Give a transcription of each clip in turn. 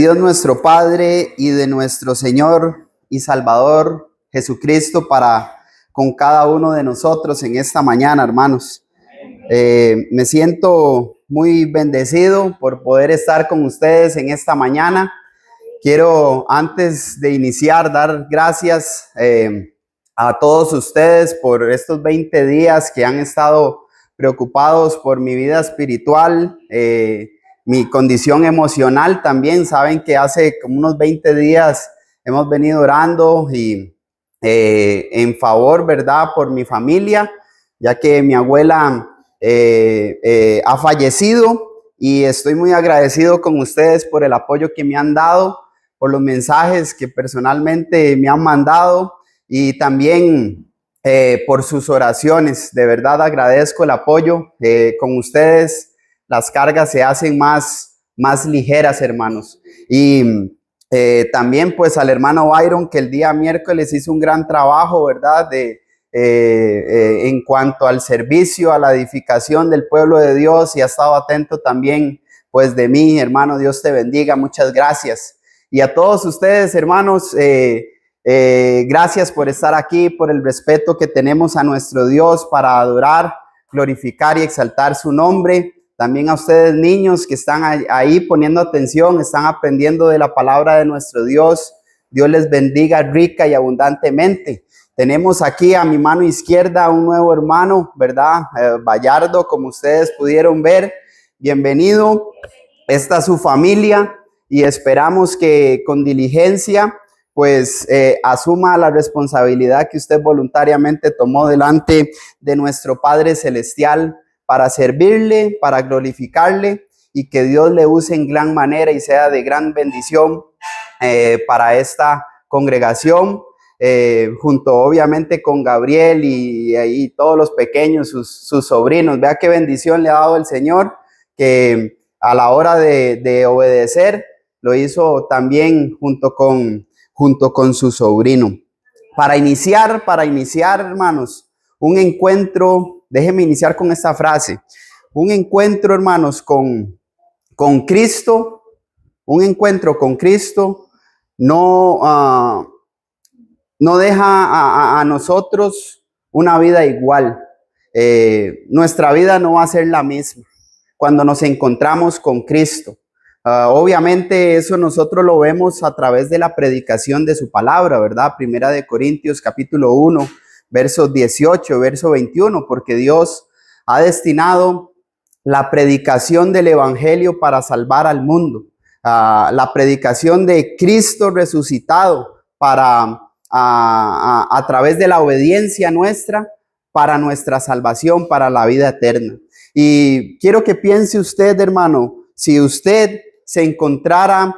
Dios nuestro Padre y de nuestro Señor y Salvador Jesucristo para con cada uno de nosotros en esta mañana, hermanos. Me siento muy bendecido por poder estar con ustedes en esta mañana. Quiero, antes de iniciar, dar gracias a todos ustedes por estos 20 días que han estado preocupados por mi vida espiritual, mi condición emocional también. Saben que hace como unos 20 días hemos venido orando y en favor, ¿verdad?, por mi familia, ya que mi abuela ha fallecido, y estoy muy agradecido con ustedes por el apoyo que me han dado, por los mensajes que personalmente me han mandado y también por sus oraciones. De verdad agradezco el apoyo. Con ustedes las cargas se hacen más ligeras, hermanos. Y también pues al hermano Byron, que el día miércoles hizo un gran trabajo, ¿verdad?, en cuanto al servicio, a la edificación del pueblo de Dios, y ha estado atento también pues de mí. Hermano, Dios te bendiga, muchas gracias. Y a todos ustedes, hermanos, gracias por estar aquí, por el respeto que tenemos a nuestro Dios para adorar, glorificar y exaltar su nombre. También a ustedes, niños, que están ahí poniendo atención, están aprendiendo de la palabra de nuestro Dios. Dios les bendiga rica y abundantemente. Tenemos aquí a mi mano izquierda un nuevo hermano, ¿verdad? Bayardo, como ustedes pudieron ver. Bienvenido. Esta es su familia y esperamos que con diligencia pues asuma la responsabilidad que usted voluntariamente tomó delante de nuestro Padre Celestial para servirle, para glorificarle, y que Dios le use en gran manera y sea de gran bendición para esta congregación. Junto obviamente con Gabriel y todos los pequeños, sus sobrinos. Vea qué bendición le ha dado el Señor, que a la hora de obedecer lo hizo también junto con su sobrino. Para iniciar, hermanos, un encuentro, déjenme iniciar con esta frase: un encuentro, hermanos, con Cristo, un encuentro con Cristo no deja a nosotros una vida igual. Nuestra vida no va a ser la misma cuando nos encontramos con Cristo. Obviamente eso nosotros lo vemos a través de la predicación de su palabra, ¿verdad? Primera de Corintios capítulo 1, versos 18, verso 21, porque Dios ha destinado la predicación del evangelio para salvar al mundo. La predicación de Cristo resucitado para a través de la obediencia nuestra, para nuestra salvación, para la vida eterna. Y quiero que piense usted, hermano, si usted se encontrara,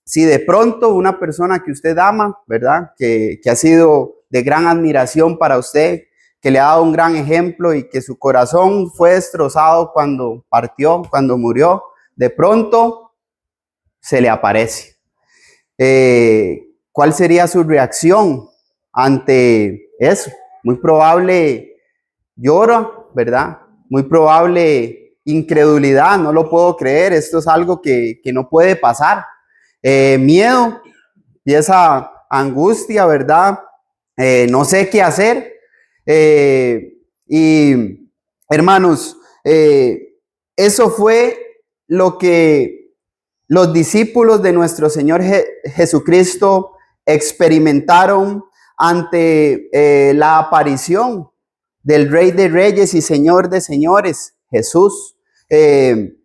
si de pronto una persona que usted ama, ¿verdad?, que ha sido de gran admiración para usted, que le ha dado un gran ejemplo y que su corazón fue destrozado cuando partió, cuando murió, de pronto se le aparece. ¿Cuál sería su reacción ante eso? Muy probable llora, ¿verdad? Muy probable incredulidad, no lo puedo creer, esto es algo que no puede pasar. Miedo y esa angustia, ¿verdad? No sé qué hacer. Y hermanos, eso fue lo que los discípulos de nuestro Señor Jesucristo experimentaron ante la aparición del Rey de Reyes y Señor de Señores, Jesús. En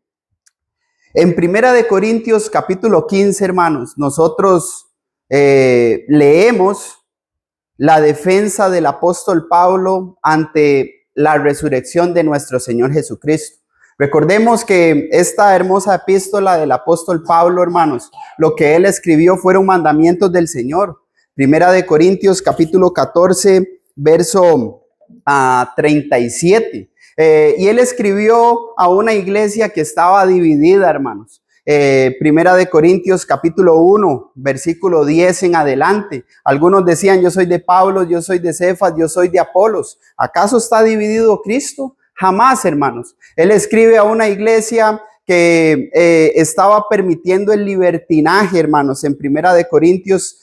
Primera de Corintios capítulo 15, hermanos, nosotros leemos la defensa del apóstol Pablo ante la resurrección de nuestro Señor Jesucristo. Recordemos que esta hermosa epístola del apóstol Pablo, hermanos, lo que él escribió fueron mandamientos del Señor. Primera de Corintios capítulo 14, verso 37. Y él escribió a una iglesia que estaba dividida, hermanos. Primera de Corintios capítulo 1, versículo 10 en adelante. Algunos decían: yo soy de Pablo, yo soy de Cefas, yo soy de Apolos. ¿Acaso está dividido Cristo? Jamás, hermanos. Él escribe a una iglesia que estaba permitiendo el libertinaje, hermanos, en Primera de Corintios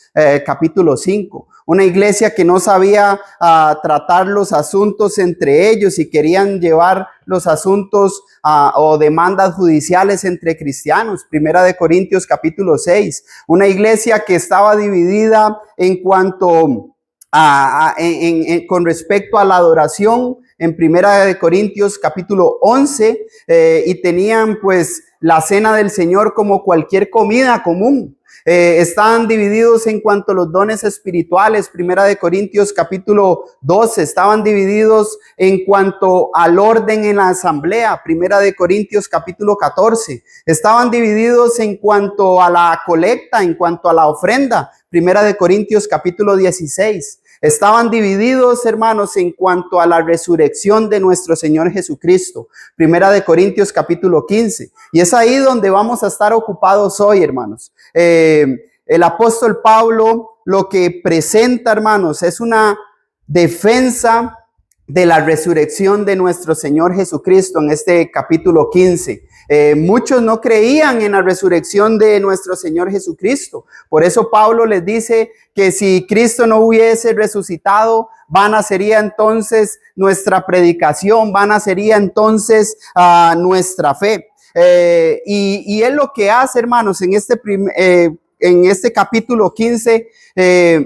capítulo 5. Una iglesia que no sabía tratar los asuntos entre ellos y querían llevar los asuntos o demandas judiciales entre cristianos. Primera de Corintios capítulo 6. Una iglesia que estaba dividida en cuanto con respecto a la adoración en Primera de Corintios capítulo 11 y tenían pues la cena del Señor como cualquier comida común. Estaban divididos en cuanto a los dones espirituales. Primera de Corintios capítulo 12. Estaban divididos en cuanto al orden en la asamblea. Primera de Corintios capítulo 14. Estaban divididos en cuanto a la colecta, en cuanto a la ofrenda. Primera de Corintios capítulo 16. Estaban divididos, hermanos, en cuanto a la resurrección de nuestro Señor Jesucristo. Primera de Corintios capítulo 15. Y es ahí donde vamos a estar ocupados hoy, hermanos. El apóstol Pablo lo que presenta, hermanos, es una defensa de la resurrección de nuestro Señor Jesucristo en este capítulo 15. Muchos no creían en la resurrección de nuestro Señor Jesucristo. Por eso Pablo les dice que si Cristo no hubiese resucitado, vana sería entonces nuestra predicación, vana sería entonces nuestra fe. Y él lo que hace, hermanos, en este capítulo 15,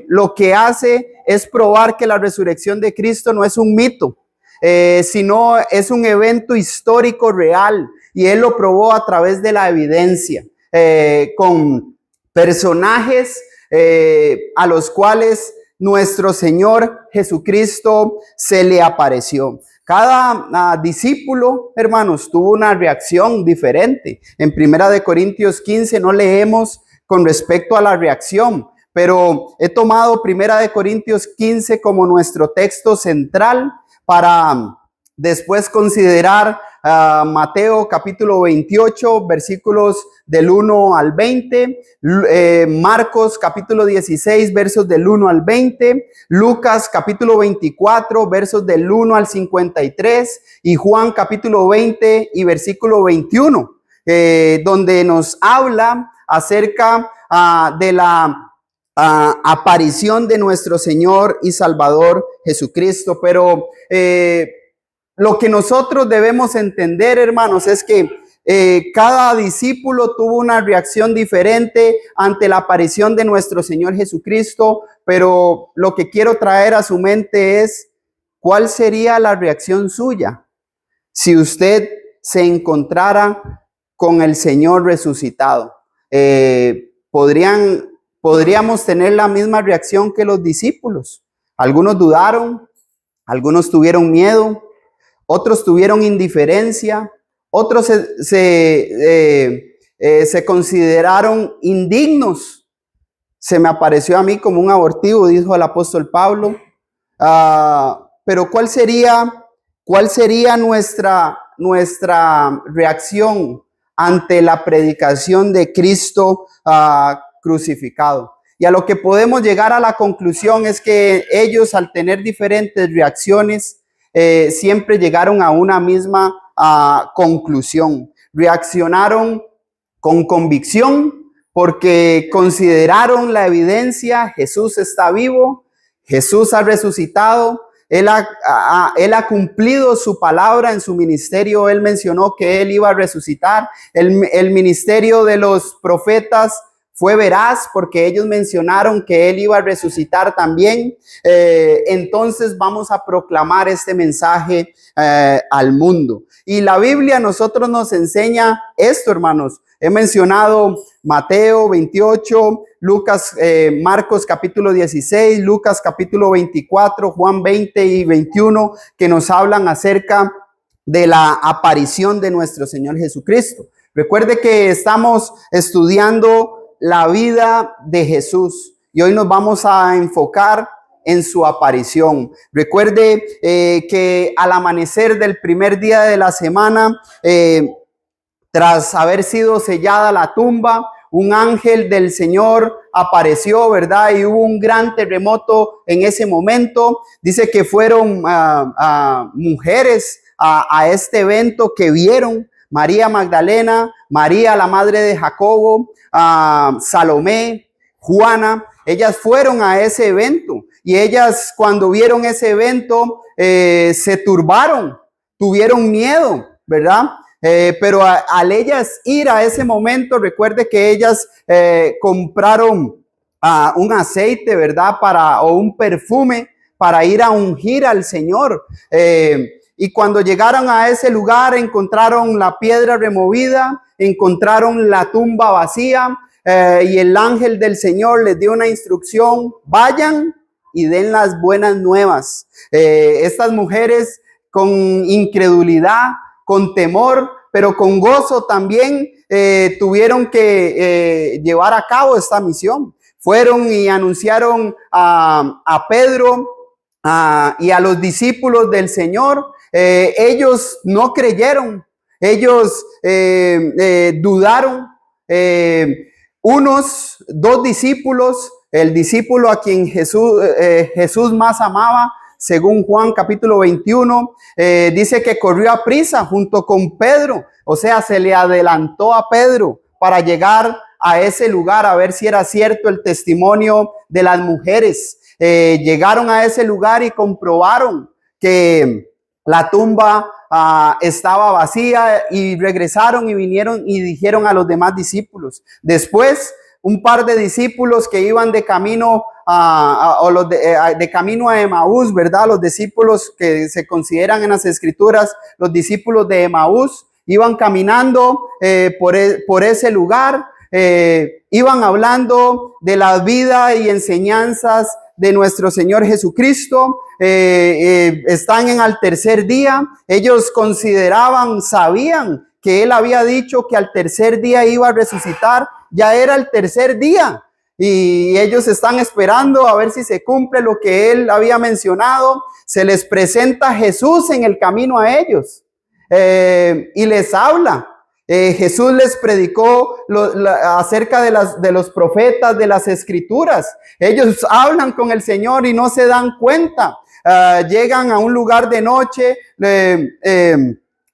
lo que hace es probar que la resurrección de Cristo no es un mito, sino es un evento histórico real. Y él lo probó a través de la evidencia, con personajes a los cuales nuestro Señor Jesucristo se le apareció. Cada discípulo, hermanos, tuvo una reacción diferente. En Primera de Corintios 15 no leemos con respecto a la reacción, pero he tomado Primera de Corintios 15 como nuestro texto central para después considerar Mateo capítulo 28, versículos del 1 al 20, Marcos capítulo 16, versos del 1 al 20, Lucas capítulo 24, versos del 1 al 53, y Juan capítulo 20 y versículo 21, donde nos habla acerca de la aparición de nuestro Señor y Salvador Jesucristo. Pero lo que nosotros debemos entender, hermanos, es que cada discípulo tuvo una reacción diferente ante la aparición de nuestro Señor Jesucristo, pero lo que quiero traer a su mente es cuál sería la reacción suya si usted se encontrara con el Señor resucitado. Podríamos tener la misma reacción que los discípulos. Algunos dudaron, algunos tuvieron miedo, otros tuvieron indiferencia, otros se consideraron indignos. Se me apareció a mí como un abortivo, dijo el apóstol Pablo. Pero ¿cuál sería nuestra reacción ante la predicación de Cristo crucificado? Y a lo que podemos llegar a la conclusión es que ellos, al tener diferentes reacciones, siempre llegaron a una misma conclusión. Reaccionaron con convicción porque consideraron la evidencia: Jesús está vivo, Jesús ha resucitado, Él ha cumplido su palabra en su ministerio. Él mencionó que Él iba a resucitar. El ministerio de los profetas fue veraz porque ellos mencionaron que Él iba a resucitar también. Entonces vamos a proclamar este mensaje al mundo. Y la Biblia a nosotros nos enseña esto, hermanos. He mencionado Mateo 28, Marcos capítulo 16, Lucas capítulo 24, Juan 20 y 21, que nos hablan acerca de la aparición de nuestro Señor Jesucristo. Recuerde que estamos estudiando la vida de Jesús y hoy nos vamos a enfocar en su aparición. Recuerde que al amanecer del primer día de la semana, tras haber sido sellada la tumba, un ángel del Señor apareció, ¿verdad? Y hubo un gran terremoto en ese momento. Dice que fueron mujeres a este evento que vieron María Magdalena, María la madre de Jacobo, Salomé, Juana. Ellas fueron a ese evento y ellas cuando vieron ese evento se turbaron, tuvieron miedo, ¿verdad? Pero al ellas ir a ese momento, recuerde que ellas compraron un aceite, ¿verdad? O un perfume para ir a ungir al Señor. Y cuando llegaron a ese lugar, encontraron la piedra removida, encontraron la tumba vacía, y el ángel del Señor les dio una instrucción: vayan y den las buenas nuevas. Estas mujeres con incredulidad, con temor, pero con gozo también tuvieron que llevar a cabo esta misión. Fueron y anunciaron a Pedro y a los discípulos del Señor. Ellos no creyeron, ellos dudaron. Dos discípulos, el discípulo a quien Jesús más amaba, según Juan capítulo 21, dice que corrió a prisa junto con Pedro, o sea, se le adelantó a Pedro para llegar a ese lugar a ver si era cierto el testimonio de las mujeres. Llegaron a ese lugar y comprobaron que la tumba estaba vacía, y regresaron y vinieron y dijeron a los demás discípulos. Después, un par de discípulos que iban de camino de camino a Emaús, ¿verdad? Los discípulos que se consideran en las escrituras los discípulos de Emaús, iban caminando por ese lugar, iban hablando de la vida y enseñanzas de nuestro Señor Jesucristo. Están al tercer día. Ellos sabían que Él había dicho que al tercer día iba a resucitar. Ya era el tercer día y ellos están esperando a ver si se cumple lo que Él había mencionado. Se les presenta Jesús en el camino a ellos y les habla. Jesús les predicó acerca de los profetas, de las escrituras. Ellos hablan con el Señor y no se dan cuenta. Llegan a un lugar de noche.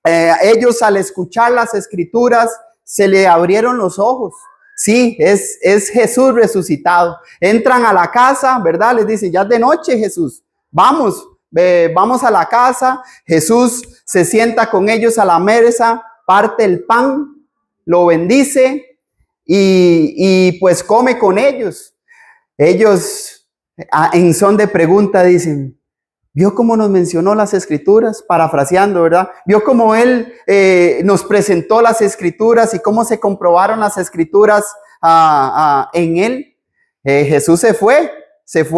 Ellos, al escuchar las escrituras, se le abrieron los ojos. Sí, es Jesús resucitado. Entran a la casa, ¿verdad? Les dicen: ya es de noche, Jesús. Vamos a la casa. Jesús se sienta con ellos a la mesa, parte el pan, lo bendice y pues come con ellos. Ellos, en son de pregunta, dicen: ¿vio cómo nos mencionó las escrituras? Parafraseando, ¿verdad? ¿Vio cómo Él nos presentó las escrituras y cómo se comprobaron las escrituras en Él? Jesús se fue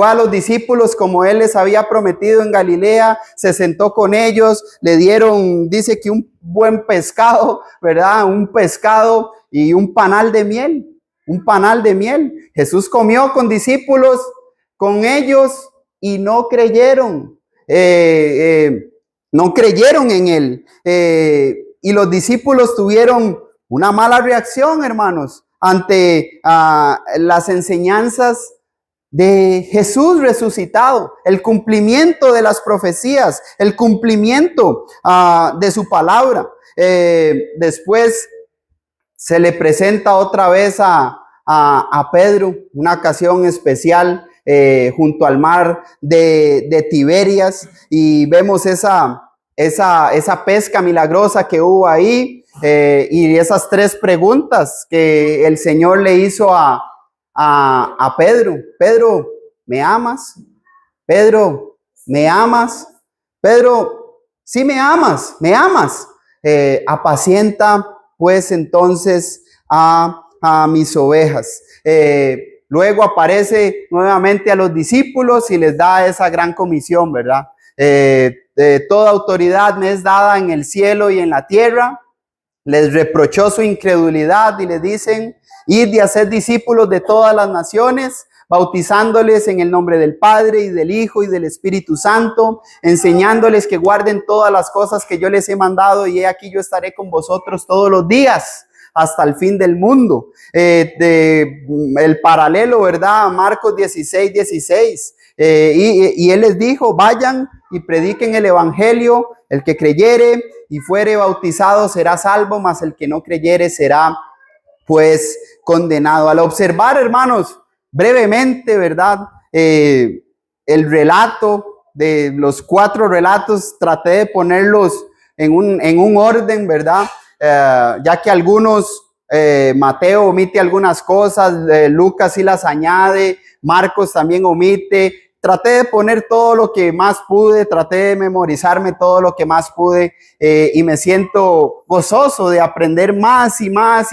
a los discípulos como Él les había prometido en Galilea, se sentó con ellos, le dieron, dice que un buen pescado, ¿verdad? Un pescado y un panal de miel. Jesús comió con discípulos, con ellos, y no creyeron. No creyeron en Él. Y los discípulos tuvieron una mala reacción, hermanos, ante las enseñanzas de Jesús resucitado, el cumplimiento de las profecías, el cumplimiento de su palabra. Después se le presenta otra vez a Pedro, una ocasión especial, junto al mar de Tiberias, y vemos esa pesca milagrosa que hubo ahí, y esas tres preguntas que el Señor le hizo a Pedro. Pedro, ¿me amas? Pedro, ¿me amas? Pedro, sí me amas. Apacienta pues entonces a mis ovejas. Luego aparece nuevamente a los discípulos y les da esa gran comisión, ¿verdad? Toda autoridad me es dada en el cielo y en la tierra. Les reprochó su incredulidad y les dicen: id y haced discípulos de todas las naciones, bautizándoles en el nombre del Padre y del Hijo y del Espíritu Santo, enseñándoles que guarden todas las cosas que yo les he mandado, y he aquí yo estaré con vosotros todos los días hasta el fin del mundo. El paralelo, ¿verdad? Marcos 16:16. Y Él les dijo: vayan y prediquen el evangelio. El que creyere y fuere bautizado será salvo, mas el que no creyere será pues condenado. Al observar, hermanos, brevemente, ¿verdad? El relato de los 4 relatos, traté de ponerlos en un orden, ¿verdad? Ya que algunos, Mateo omite algunas cosas, Lucas sí las añade, Marcos también omite. Traté de poner todo lo que más pude, traté de memorizarme todo lo que más pude, y me siento gozoso de aprender más y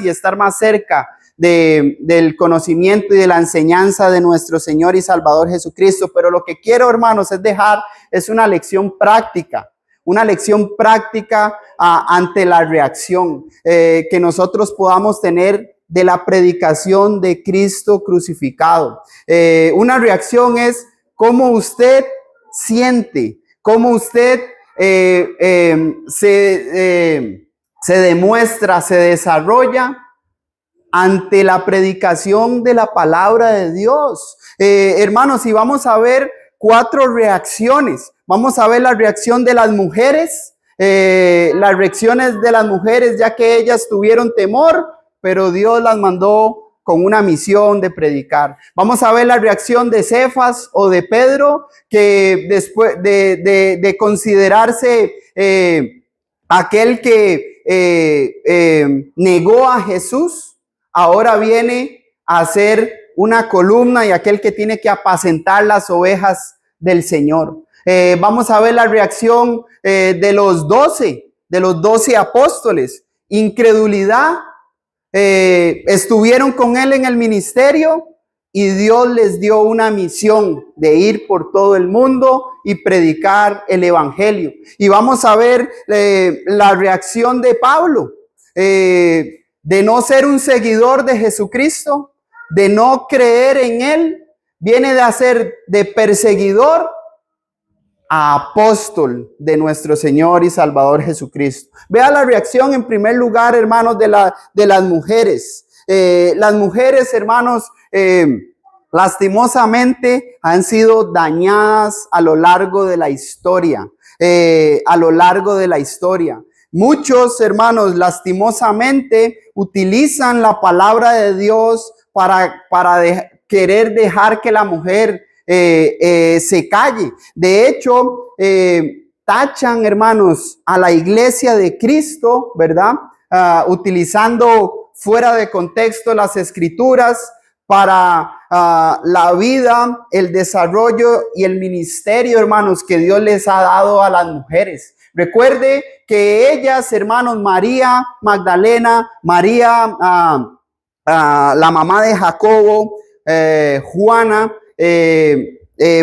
estar más cerca del conocimiento y de la enseñanza de nuestro Señor y Salvador Jesucristo. Pero lo que quiero, hermanos, es una lección práctica ante la reacción que nosotros podamos tener de la predicación de Cristo crucificado. Una reacción es cómo usted siente, cómo usted se demuestra, se desarrolla ante la predicación de la palabra de Dios. Hermanos, y vamos a ver 4 reacciones. Vamos a ver la reacción de las mujeres, las reacciones de las mujeres, ya que ellas tuvieron temor, pero Dios las mandó con una misión de predicar. Vamos a ver la reacción de Cefas o de Pedro, que después de considerarse aquel que negó a Jesús, ahora viene a ser una columna y aquel que tiene que apacentar las ovejas del Señor. Vamos a ver la reacción de los 12 apóstoles. Incredulidad. Estuvieron con él en el ministerio y Dios les dio una misión de ir por todo el mundo y predicar el evangelio. Y vamos a ver la reacción de Pablo, de no ser un seguidor de Jesucristo, de no creer en él, viene de hacer de perseguidor a apóstol de nuestro Señor y Salvador Jesucristo. Vea la reacción en primer lugar, hermanos, de las mujeres. Las mujeres, hermanos, lastimosamente han sido dañadas a lo largo de la historia. Muchos, hermanos, lastimosamente utilizan la palabra de Dios para querer dejar que la mujer se calle. De hecho, tachan, hermanos, a la iglesia de Cristo, ¿verdad? Utilizando fuera de contexto las escrituras para la vida, el desarrollo y el ministerio, hermanos, que Dios les ha dado a las mujeres. Recuerde que ellas, hermanos, María Magdalena, María, la mamá de Jacobo, Juana,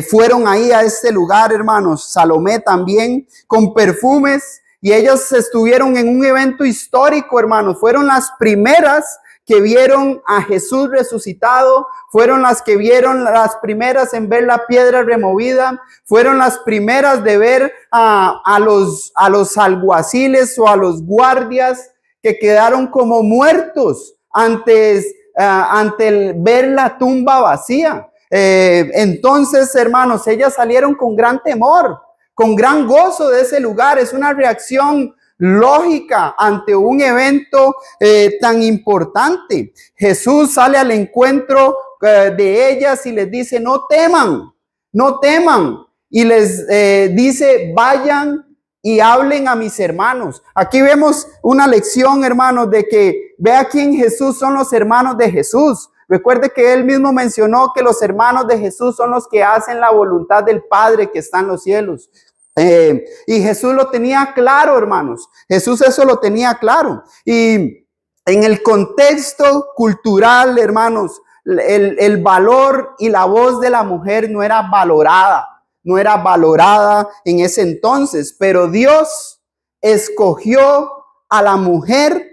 fueron ahí a este lugar, hermanos, Salomé también, con perfumes, y ellas estuvieron en un evento histórico, hermanos. Fueron las primeras que vieron a Jesús resucitado, fueron las que vieron las primeras en ver la piedra removida, fueron las primeras de ver a los alguaciles o a los guardias que quedaron como muertos ante el ver la tumba vacía. Entonces, hermanos, ellas salieron con gran temor, con gran gozo de ese lugar. Es una reacción lógica ante un evento tan importante. Jesús sale al encuentro de ellas y les dice: no teman, no teman. Y les dice: vayan y hablen a mis hermanos. Aquí vemos una lección, hermanos, de que vea quién Jesús son los hermanos de Jesús. Recuerde que él mismo mencionó que los hermanos de Jesús son los que hacen la voluntad del Padre que está en los cielos. Y Jesús lo tenía claro, hermanos. Jesús eso lo tenía claro. Y en el contexto cultural, hermanos, el valor y la voz de la mujer no era valorada en ese entonces. Pero Dios escogió a la mujer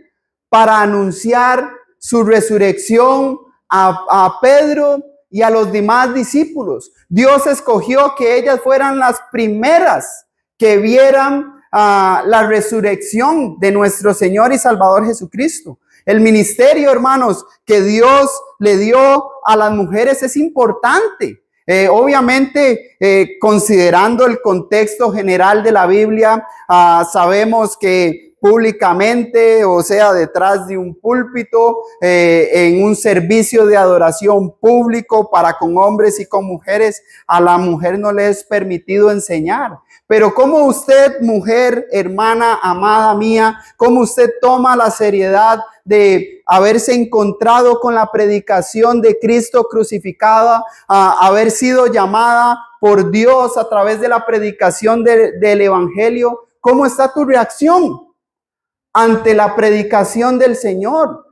para anunciar su resurrección a Pedro y a los demás discípulos. Dios escogió que ellas fueran las primeras que vieran la resurrección de nuestro Señor y Salvador Jesucristo. El ministerio, hermanos, que Dios le dio a las mujeres es importante. Obviamente considerando el contexto general de la Biblia, sabemos que públicamente, o sea, detrás de un púlpito, en un servicio de adoración público para con hombres y con mujeres, a la mujer no le es permitido enseñar. Pero cómo usted, mujer, hermana, amada mía, cómo usted toma la seriedad de haberse encontrado con la predicación de Cristo crucificado, haber sido llamada por Dios a través de la predicación del Evangelio. ¿Cómo está tu reacción ante la predicación del Señor?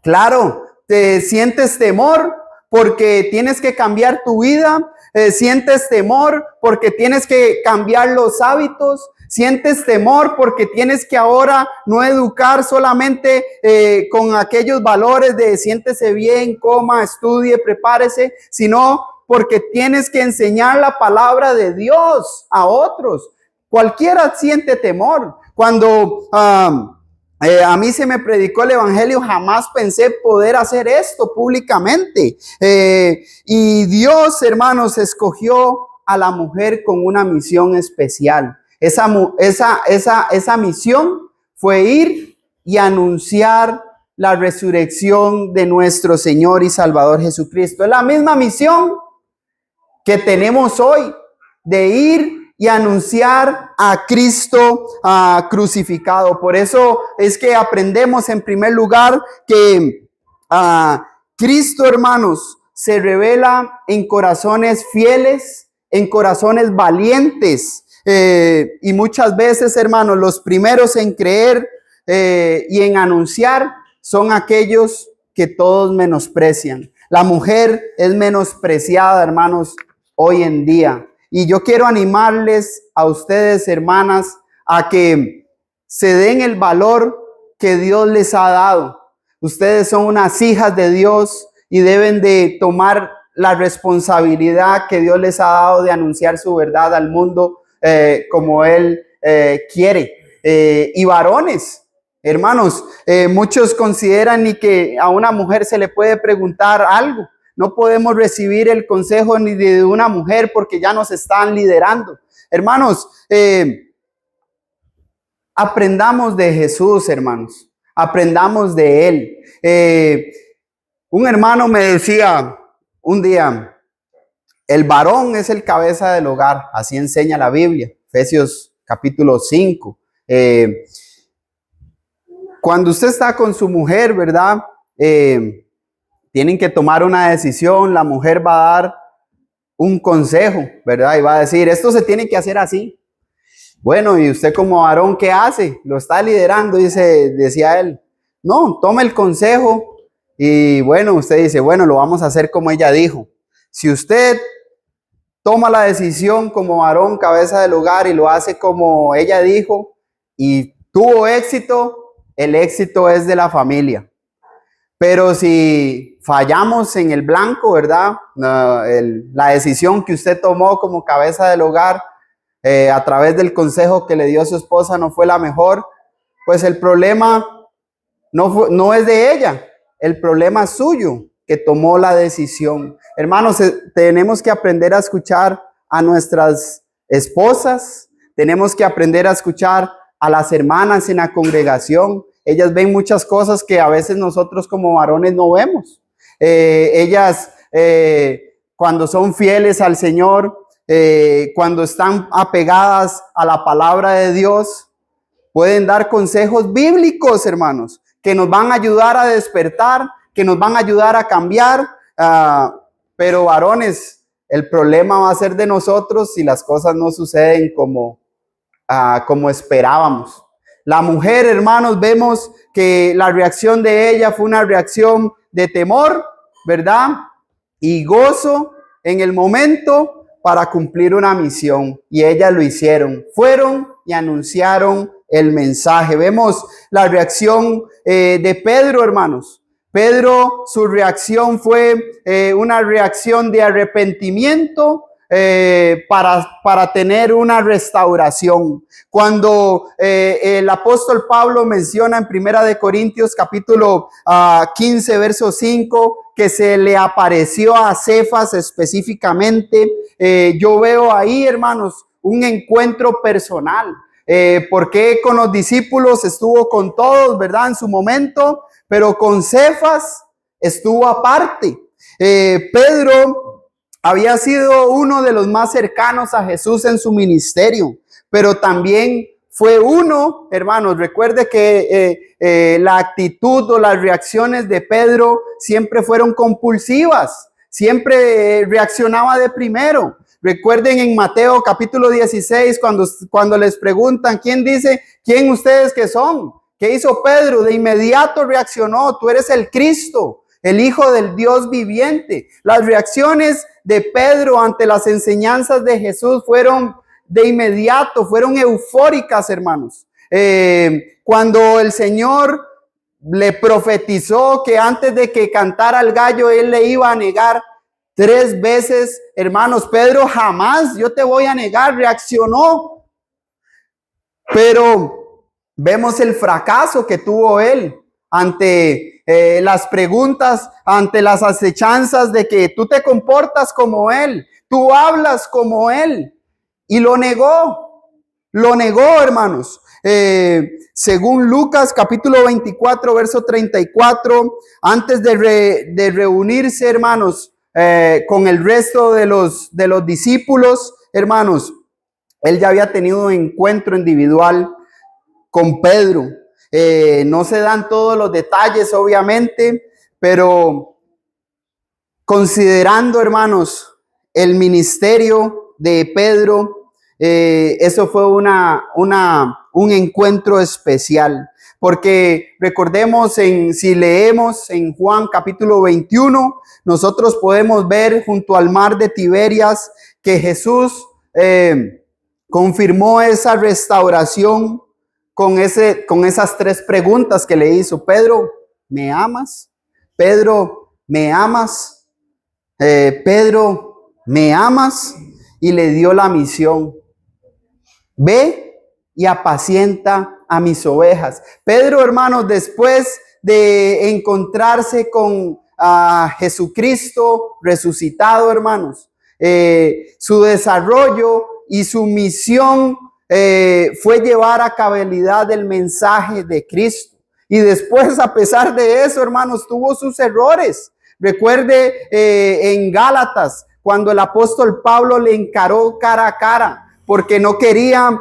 Claro, te sientes temor porque tienes que cambiar tu vida. Sientes temor porque tienes que cambiar los hábitos. Sientes temor porque tienes que ahora no educar solamente con aquellos valores de siéntese bien, coma, estudie, prepárese, sino porque tienes que enseñar la palabra de Dios a otros. Cualquiera siente temor. Cuando a mí se me predicó el Evangelio, jamás pensé poder hacer esto públicamente. Y Dios, hermanos, escogió a la mujer con una misión especial. Esa misión fue ir y anunciar la resurrección de nuestro Señor y Salvador Jesucristo. Es la misma misión que tenemos hoy, de ir y anunciar a Cristo crucificado. Por eso es que aprendemos en primer lugar que Cristo, hermanos, se revela en corazones fieles, en corazones valientes. Y muchas veces, hermanos, los primeros en creer y en anunciar son aquellos que todos menosprecian. La mujer es menospreciada, hermanos, hoy en día. Y yo quiero animarles a ustedes, hermanas, a que se den el valor que Dios les ha dado. Ustedes son unas hijas de Dios y deben de tomar la responsabilidad que Dios les ha dado de anunciar su verdad al mundo como Él quiere. Y varones, hermanos, muchos consideran ni que a una mujer se le puede preguntar algo. No podemos recibir el consejo ni de una mujer porque ya nos están liderando. Hermanos, aprendamos de Jesús, hermanos. Aprendamos de Él. Un hermano me decía un día, el varón es el cabeza del hogar. Así enseña la Biblia, Efesios capítulo 5. Cuando usted está con su mujer, ¿verdad? Tienen que tomar una decisión, la mujer va a dar un consejo, ¿verdad? Y va a decir, esto se tiene que hacer así. Bueno, y usted como varón, ¿qué hace? Lo está liderando, decía él. No, toma el consejo y bueno, usted dice, bueno, lo vamos a hacer como ella dijo. Si usted toma la decisión como varón, cabeza del hogar y lo hace como ella dijo y tuvo éxito, el éxito es de la familia. Pero si fallamos en el blanco, ¿verdad? La decisión que usted tomó como cabeza del hogar a través del consejo que le dio su esposa no fue la mejor, pues el problema no es de ella, el problema es suyo, que tomó la decisión. Hermanos, tenemos que aprender a escuchar a nuestras esposas, tenemos que aprender a escuchar a las hermanas en la congregación. Ellas ven muchas cosas que a veces nosotros como varones no vemos. Ellas, cuando son fieles al Señor, cuando están apegadas a la palabra de Dios, pueden dar consejos bíblicos, hermanos, que nos van a ayudar a despertar, que nos van a ayudar a cambiar. Pero varones, el problema va a ser de nosotros si las cosas no suceden como esperábamos. La mujer, hermanos, vemos que la reacción de ella fue una reacción de temor, ¿verdad? Y gozo en el momento para cumplir una misión. Y ellas lo hicieron. Fueron y anunciaron el mensaje. Vemos la reacción de Pedro, hermanos. Pedro, su reacción fue una reacción de arrepentimiento, para tener una restauración. Cuando el apóstol Pablo menciona en Primera de Corintios capítulo 15 verso 5 que se le apareció a Cefas específicamente, yo veo ahí, hermanos, un encuentro personal. Porque con los discípulos estuvo con todos, ¿verdad? En su momento, pero con Cefas estuvo aparte. Pedro había sido uno de los más cercanos a Jesús en su ministerio, pero también fue uno, hermanos, recuerde que la actitud o las reacciones de Pedro siempre fueron compulsivas, siempre reaccionaba de primero. Recuerden en Mateo capítulo 16, cuando les preguntan, ¿quién ustedes que son? ¿Qué hizo Pedro? De inmediato reaccionó, tú eres el Cristo, el Hijo del Dios viviente. Las reacciones de Pedro ante las enseñanzas de Jesús fueron de inmediato, fueron eufóricas, hermanos. Cuando el Señor le profetizó que antes de que cantara el gallo, él le iba a negar 3 veces, hermanos, Pedro jamás, yo te voy a negar, reaccionó. Pero vemos el fracaso que tuvo él ante las preguntas, ante las acechanzas de que tú te comportas como él, tú hablas como él. Y lo negó, hermanos. Según Lucas capítulo 24, verso 34, antes de reunirse, hermanos, con el resto de los discípulos, hermanos, él ya había tenido un encuentro individual con Pedro. No se dan todos los detalles, obviamente, pero considerando, hermanos, el ministerio de Pedro, eso fue un encuentro especial. Porque recordemos, si leemos en Juan capítulo 21, nosotros podemos ver junto al mar de Tiberias que Jesús confirmó esa restauración con esas 3 preguntas que le hizo. Pedro, ¿me amas? Pedro, ¿me amas? Pedro, ¿me amas? Y le dio la misión. Ve y apacienta a mis ovejas. Pedro, hermanos, después de encontrarse con Jesucristo resucitado, hermanos, su desarrollo y su misión fue llevar a cabalidad el mensaje de Cristo. Y después, a pesar de eso, hermanos, tuvo sus errores. Recuerde en Gálatas, cuando el apóstol Pablo le encaró cara a cara, porque no quería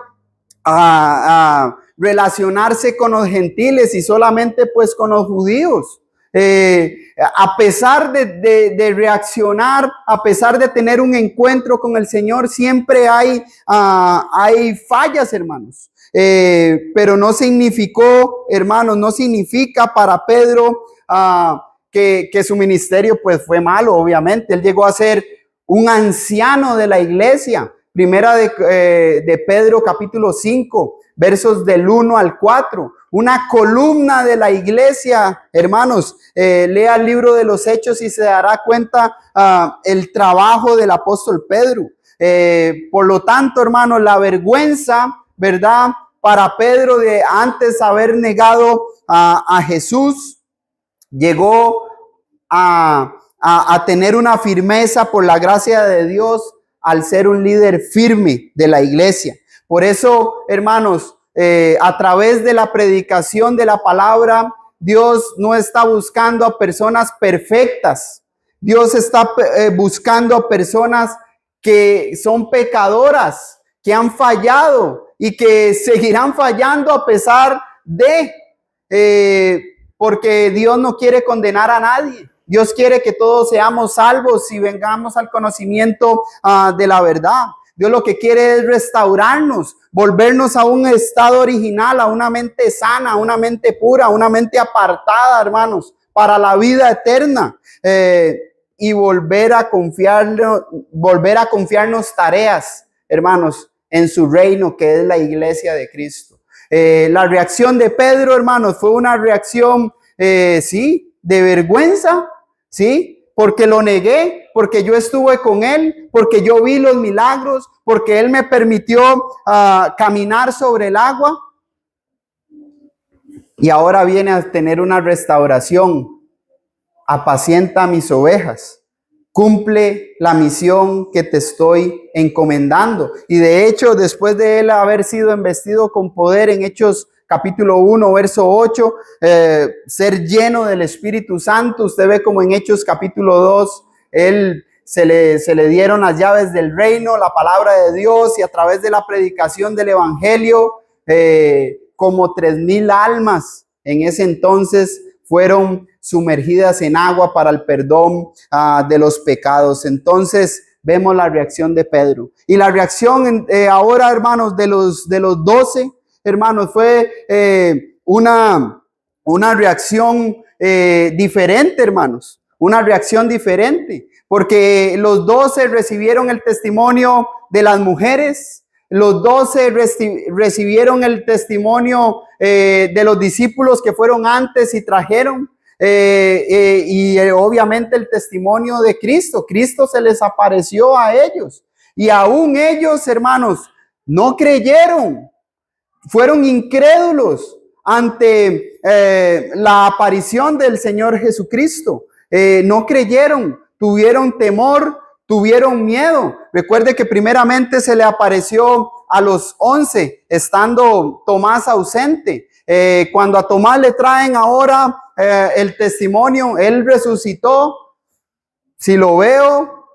relacionarse con los gentiles y solamente pues con los judíos. A pesar de reaccionar, a pesar de tener un encuentro con el Señor, siempre hay fallas, hermanos. Pero no significó, hermanos, no significa para Pedro que su ministerio pues fue malo, obviamente. Él llegó a ser un anciano de la iglesia. Primera de Pedro capítulo 5, versos del 1 al 4. Una columna de la iglesia, hermanos. Lea el libro de los Hechos y se dará cuenta el trabajo del apóstol Pedro. Por lo tanto, hermanos, la vergüenza, ¿verdad? Para Pedro de antes haber negado a Jesús, llegó a tener una firmeza por la gracia de Dios al ser un líder firme de la iglesia. Por eso, hermanos, a través de la predicación de la palabra, Dios no está buscando a personas perfectas. Dios está buscando a personas que son pecadoras, que han fallado y que seguirán fallando a pesar de, porque Dios no quiere condenar a nadie. Dios quiere que todos seamos salvos y vengamos al conocimiento de la verdad. Dios lo que quiere es restaurarnos, volvernos a un estado original, a una mente sana, a una mente pura, a una mente apartada, hermanos, para la vida eterna. Y volver a confiarnos tareas, hermanos, en su reino, que es la iglesia de Cristo. La reacción de Pedro, hermanos, fue una reacción, sí, de vergüenza, sí, porque lo negué, porque yo estuve con él, porque yo vi los milagros, porque él me permitió caminar sobre el agua. Y ahora viene a tener una restauración. Apacienta mis ovejas. Cumple la misión que te estoy encomendando. Y de hecho, después de él haber sido investido con poder en Hechos capítulo 1, verso 8, ser lleno del Espíritu Santo, usted ve como en Hechos capítulo 2, él se le dieron las llaves del reino, la palabra de Dios, y a través de la predicación del evangelio, como 3,000 almas en ese entonces fueron sumergidas en agua para el perdón de los pecados. Entonces vemos la reacción de Pedro. Y la reacción ahora, hermanos, de los 12, hermanos, fue una reacción diferente, hermanos. Una reacción diferente. Porque los 12 recibieron el testimonio de las mujeres. Los 12 recibieron el testimonio de los discípulos que fueron antes y trajeron. Y obviamente el testimonio de Cristo. Cristo se les apareció a ellos. Y aún ellos, hermanos, no creyeron. Fueron incrédulos ante la aparición del Señor Jesucristo. No creyeron, tuvieron temor, tuvieron miedo. Recuerde que primeramente se le apareció a los 11, estando Tomás ausente. Cuando a Tomás le traen ahora el testimonio, él resucitó. Si lo veo,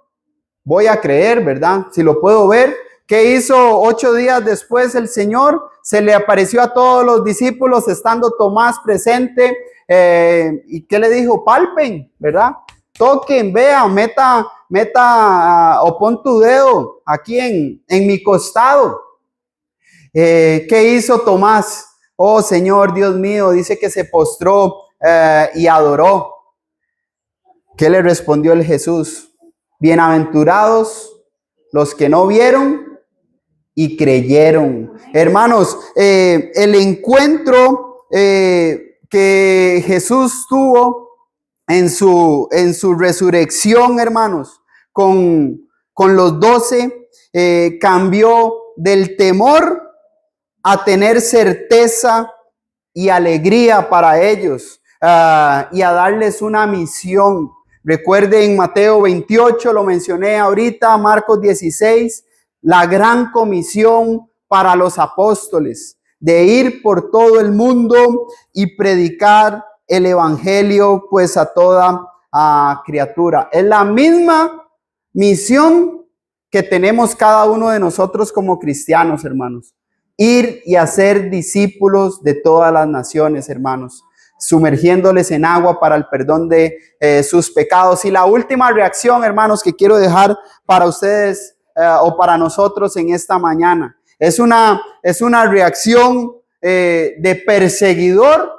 voy a creer, ¿verdad? Si lo puedo ver. ¿Qué hizo 8 días después el Señor? Se le apareció a todos los discípulos, estando Tomás presente. ¿Y qué le dijo? Palpen, ¿verdad? Toquen, vean, meta o pon tu dedo aquí en mi costado. ¿Qué hizo Tomás? Oh Señor, Dios mío, dice que se postró y adoró. ¿Qué le respondió el Jesús? Bienaventurados los que no vieron y creyeron. Hermanos, el encuentro que Jesús tuvo en su resurrección, hermanos, con los 12, cambió del temor a tener certeza y alegría para ellos, y a darles una misión. Recuerden Mateo 28, lo mencioné ahorita, Marcos 16, la gran comisión para los apóstoles, de ir por todo el mundo y predicar el evangelio pues a toda criatura. Es la misma misión que tenemos cada uno de nosotros como cristianos, hermanos. Ir y hacer discípulos de todas las naciones, hermanos, sumergiéndoles en agua para el perdón de sus pecados. Y la última reacción, hermanos, que quiero dejar para ustedes o para nosotros en esta mañana, es una reacción de perseguidor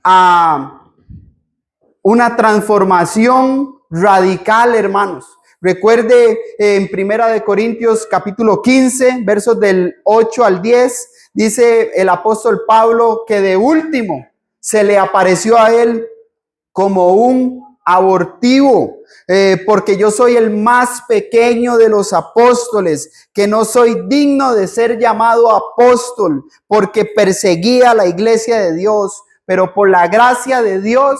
a una transformación radical, hermanos. Recuerde en Primera de Corintios capítulo 15, versos del 8 al 10, dice el apóstol Pablo que de último se le apareció a él como un abortivo, porque yo soy el más pequeño de los apóstoles, que no soy digno de ser llamado apóstol, porque perseguía la iglesia de Dios, pero por la gracia de Dios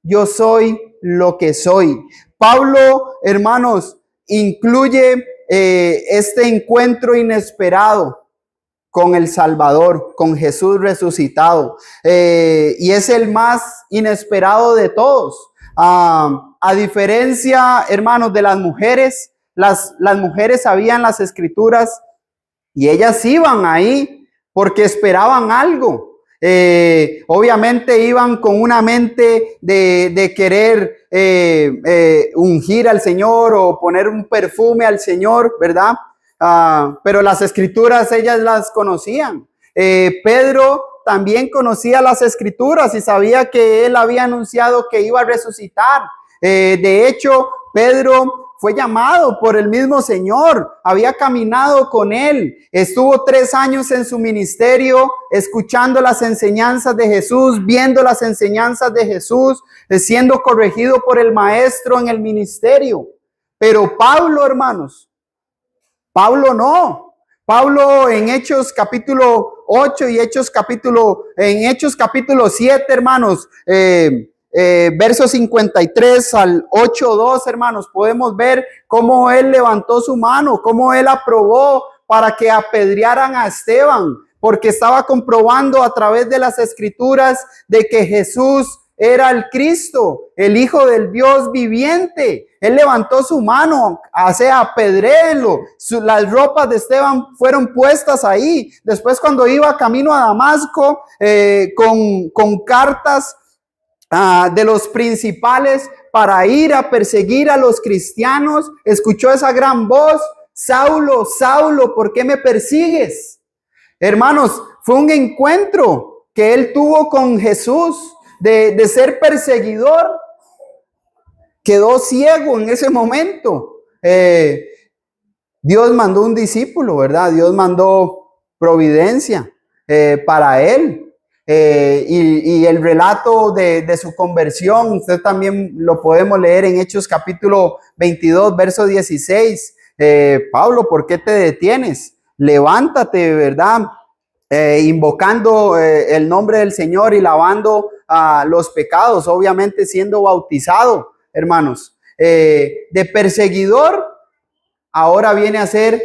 yo soy lo que soy. Pablo, hermanos, incluye este encuentro inesperado con el Salvador, con Jesús resucitado, y es el más inesperado de todos. A diferencia, hermanos, de las mujeres, las mujeres sabían las escrituras y ellas iban ahí porque esperaban algo. Obviamente iban con una mente de querer ungir al Señor o poner un perfume al Señor, ¿verdad? Pero las escrituras ellas las conocían. Pedro también conocía las escrituras y sabía que él había anunciado que iba a resucitar. De hecho, Pedro fue llamado por el mismo Señor, había caminado con Él, estuvo 3 años en su ministerio, escuchando las enseñanzas de Jesús, viendo las enseñanzas de Jesús, siendo corregido por el Maestro en el ministerio. Pero Pablo, hermanos, Pablo no. Pablo en Hechos capítulo 8 y en Hechos capítulo 7, hermanos, versos 53 al 8:2, hermanos, podemos ver cómo él levantó su mano, cómo él aprobó para que apedrearan a Esteban, porque estaba comprobando a través de las escrituras de que Jesús era el Cristo, el Hijo del Dios viviente. Él levantó su mano, apedréenlo. Las ropas de Esteban fueron puestas ahí. Después, cuando iba camino a Damasco con cartas de los principales para ir a perseguir a los cristianos, escuchó esa gran voz: Saulo, Saulo, ¿por qué me persigues? Hermanos, fue un encuentro que él tuvo con Jesús. De ser perseguidor, quedó ciego en ese momento. Dios mandó un discípulo, ¿verdad? Dios mandó providencia para él. Y el relato de su conversión, usted también lo podemos leer en Hechos capítulo 22, verso 16. Pablo, ¿por qué te detienes? Levántate, ¿verdad? Invocando el nombre del Señor y lavando los pecados, obviamente siendo bautizado, hermanos. De perseguidor, ahora viene a ser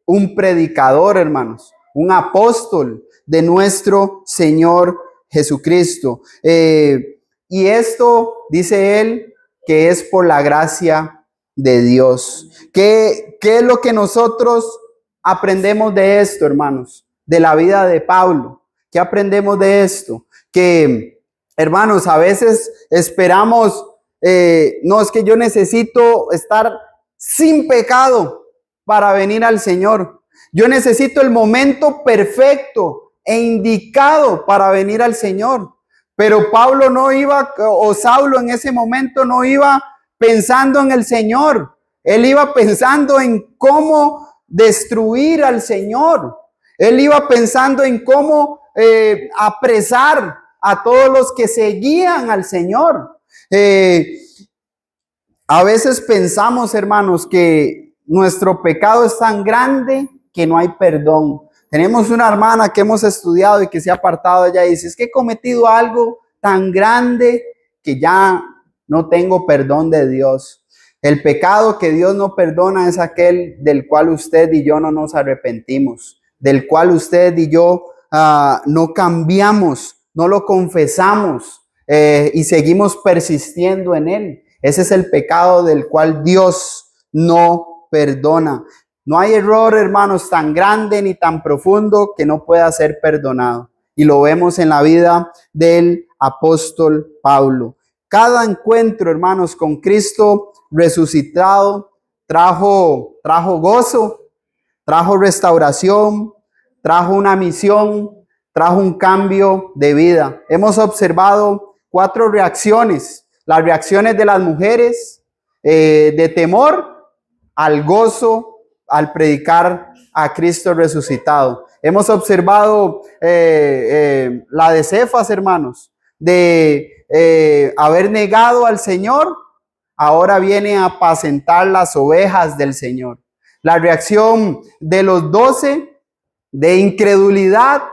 un predicador, hermanos, un apóstol de nuestro Señor Jesucristo. Y esto, dice él, que es por la gracia de Dios. ¿Qué es lo que nosotros aprendemos de esto, hermanos? De la vida de Pablo. ¿Qué aprendemos de esto? Que, hermanos, a veces esperamos, no, es que yo necesito estar sin pecado para venir al Señor. Yo necesito el momento perfecto e indicado para venir al Señor. Pero Pablo no iba, o Saulo en ese momento no iba pensando en el Señor. Él iba pensando en cómo destruir al Señor. Él iba pensando en cómo apresar a todos los que seguían al Señor. A veces pensamos, hermanos, que nuestro pecado es tan grande que no hay perdón. Tenemos una hermana que hemos estudiado y que se ha apartado de ella y dice: es que he cometido algo tan grande que ya no tengo perdón de Dios. El pecado que Dios no perdona es aquel del cual usted y yo no nos arrepentimos, del cual usted y yo no cambiamos, no lo confesamos y seguimos persistiendo en él. Ese es el pecado del cual Dios no perdona. No hay error, hermanos, tan grande ni tan profundo que no pueda ser perdonado. Y lo vemos en la vida del apóstol Pablo. Cada encuentro, hermanos, con Cristo resucitado trajo gozo, trajo restauración, trajo una misión, trajo un cambio de vida. Hemos observado 4 reacciones. Las reacciones de las mujeres, de temor al gozo al predicar a Cristo resucitado. Hemos observado la de Cefas, hermanos, de haber negado al Señor, ahora viene a apacentar las ovejas del Señor. La reacción de los 12, de incredulidad,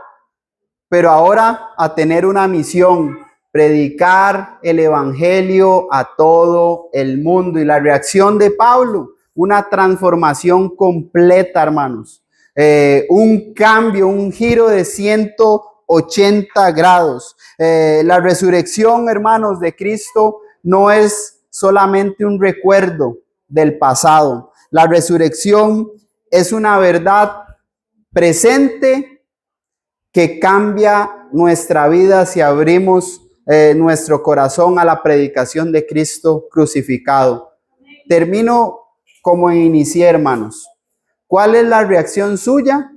pero ahora a tener una misión: predicar el evangelio a todo el mundo. Y la reacción de Pablo, una transformación completa, hermanos. Un cambio, un giro de 180 grados. La resurrección, hermanos, de Cristo no es solamente un recuerdo del pasado. La resurrección es una verdad presente que cambia nuestra vida si abrimos nuestro corazón a la predicación de Cristo crucificado. Termino como inicié, hermanos. ¿Cuál es la reacción suya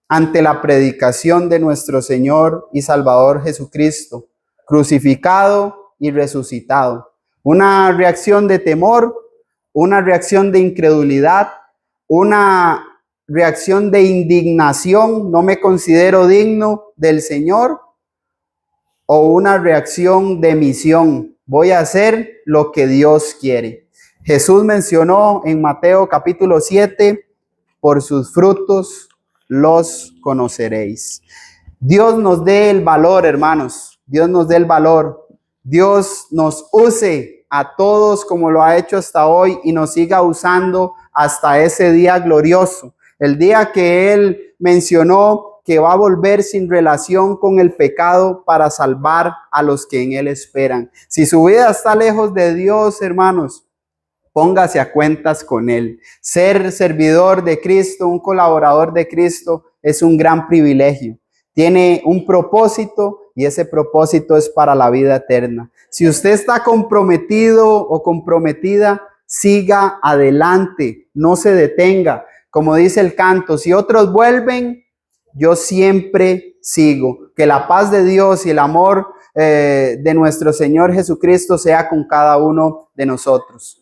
ante la predicación de nuestro Señor y Salvador Jesucristo, crucificado y resucitado? ¿Una reacción de temor una reacción de incredulidad, una reacción de indignación, no me considero digno del Señor, o una reacción de misión, voy a hacer lo que Dios quiere. Jesús mencionó en Mateo capítulo 7, por sus frutos los conoceréis. Dios nos dé el valor, hermanos, Dios nos dé el valor, Dios nos use a todos como lo ha hecho hasta hoy y nos siga usando hasta ese día glorioso, el día que Él mencionó que va a volver sin relación con el pecado para salvar a los que en Él esperan. Si su vida está lejos de Dios, hermanos, póngase a cuentas con Él. Ser servidor de Cristo, un colaborador de Cristo, es un gran privilegio. Tiene un propósito y ese propósito es para la vida eterna. Si usted está comprometido o comprometida, siga adelante, no se detenga. Como dice el canto, si otros vuelven, yo siempre sigo. Que la paz de Dios y el amor de nuestro Señor Jesucristo sea con cada uno de nosotros.